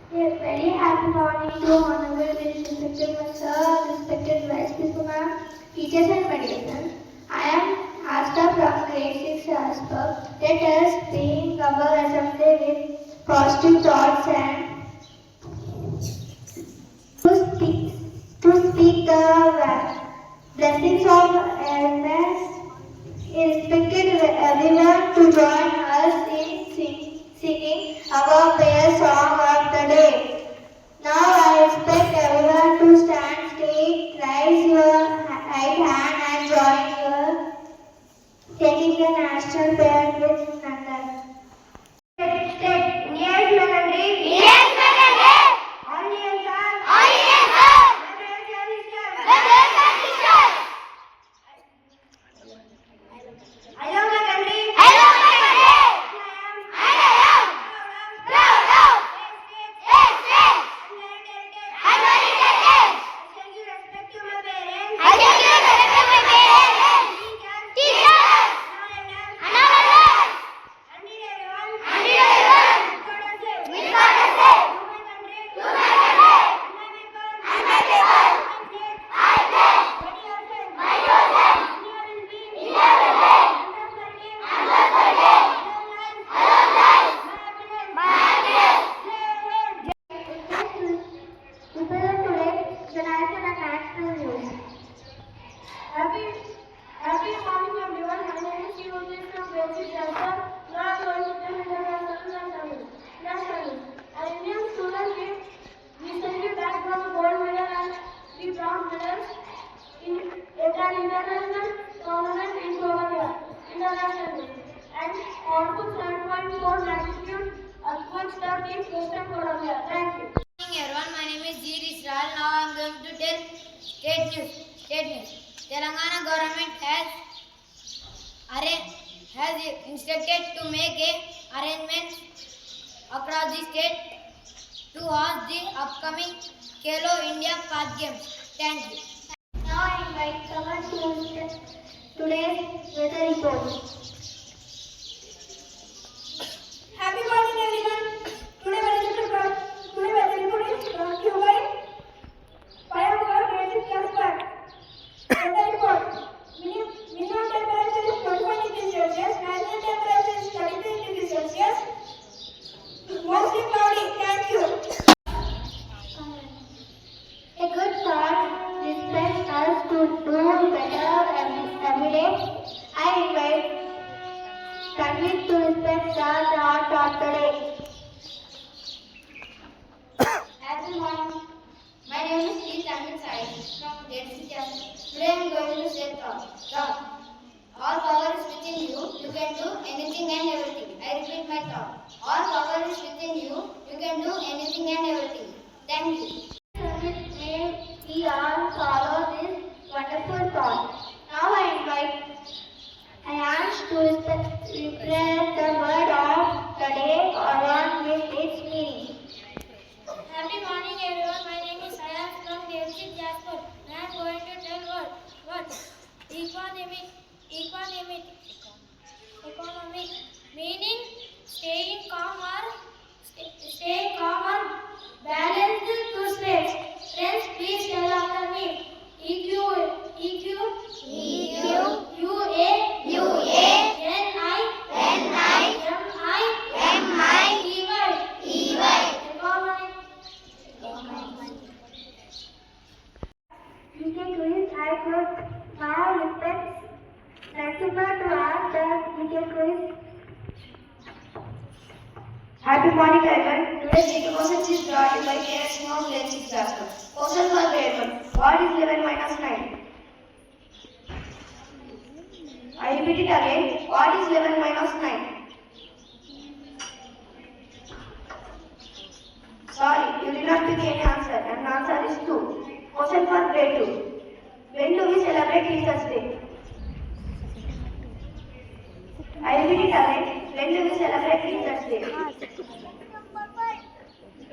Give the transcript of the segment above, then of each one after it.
Yes, very happy morning to honorable respected my sir, respected vice principal, teachers and mediation. I am Asta from Grade 6 Jasper. Let us begin our assembly with positive thoughts and to speak the blessings of elders. Respected everyone to join us in singing our prayer song of the day. Now I expect everyone to stand straight, raise your right hand and join your taking the national prayer with Nandan. Step. Yes, Melody. Yes, Melody. Audience are. Audience are. Brothers and sisters. I love my country. I love my country. I am. Proud of. I'm very excited. I give respect to my parents. I give respect to my parents. Teachers. And our leaders. And everyone. With God I say. To my country. And my people. I pledge. My yourself. India will be. Understanding. I love life. My happiness. Represent today the national and national news. Happy morning everyone. My name is Shivajit from Grade 6 Jasper. Now I am going to tell you about national news. An Indian student recently back from gold medal and 3 bronze medals at an international tournament in Colombia. International news. And also 7.4 magnitude earthquake struck in Western Colombia. Thank you. Good morning everyone, my name is G. Israel. Now I am going to tell state news. Telangana government has instructed to make arrangements across the state to host the upcoming Khelo India Path Games. Thank you. Now I invite someone to today's weather report. Happy morning everyone. Today weather report is brought to you by Grade 6 Jasper. Weather report. Minimum temperature is 25 degrees Celsius. Maximum temperature is 33 degrees Celsius. Mostly cloudy. Thank you. A good thought inspires us to do better every day. I invite Tanvir to respect the thought of the day. Everyone, my name is Sri Tanvir from Grade 6 Jasper. Today I am going to say thought. All power is within you. You can do anything and everything. I repeat my thought. All power is within you. You can do anything and everything. Thank you. May we all follow this wonderful thought. Now I invite Ayash to represent the word of the day along with its meaning. Happy morning everyone. My name is Ayash from Grade 6 Jasper. I am going to tell what economic meaning staying calm or balanced to stress. Friends, please tell after me. GK quiz, I could now request Principal to ask the GK quiz. Happy morning everyone. Today's GK question is brought to you by KS from Grade 6 Jasper. Question for Grade 1. What is 11 minus 9? I repeat it again. What is 11 minus 9? Sorry, you did not pick any answer and the answer is 2. Question for Grade 2. When do we celebrate Teachers Day? I repeat it again. When do we celebrate Teachers Day?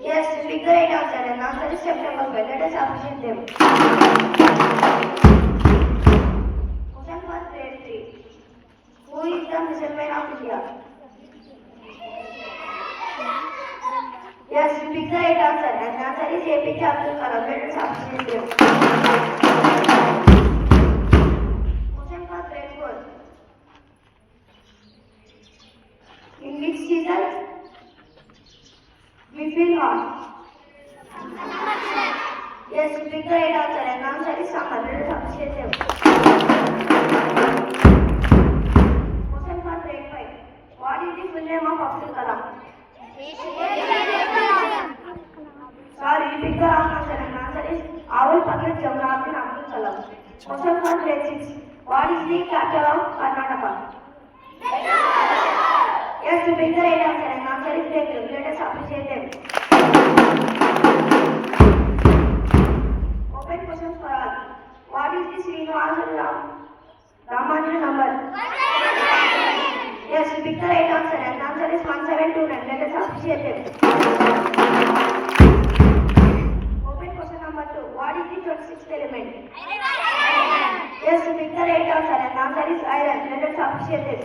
Yes, pick the right answer and the answer is September 5. Let us appreciate them. Question for Grade 3. Who is the middleman of India? Yes, you picked the right answer. And the answer is APJ Abdul Kalam. Let us appreciate him. Question for grade 4. In which season we feel hot? Yes, you picked the right answer. And the answer is summer. Let us appreciate him. Question for grade 5. What is the full name of Abdul Kalam? Sorry, you picked the wrong answer and the answer is Awul Pakir Jamruddin Abdul Kalam. Question for grade 6. What is the capital of Karnataka? Yes, you picked the right answer and the answer is Bangalore. Let us appreciate them. Open questions for all. What is the Srinivasan Ramanujan number? Yes, you picked the right answer and the answer is 1729. Let us appreciate them. Open question number 2. What is the 26th element? Yes, you picked the right answer and the answer is iron. Let us appreciate it.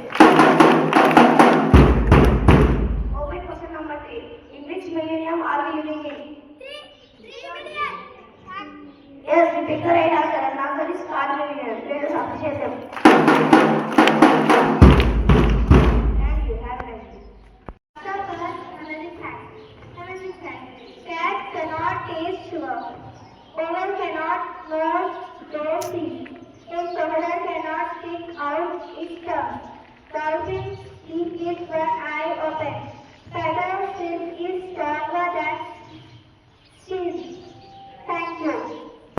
Open question number 3. In which millennium are we living in? Yes, you picked the right answer and the answer is third millennium. Let us appreciate them. Thank you. Have a nice day. Another fact. Cat cannot taste sugar. Owl cannot nurse their teeth. A crocodile cannot stick out its tongue. Dolphins sleep with one eye open.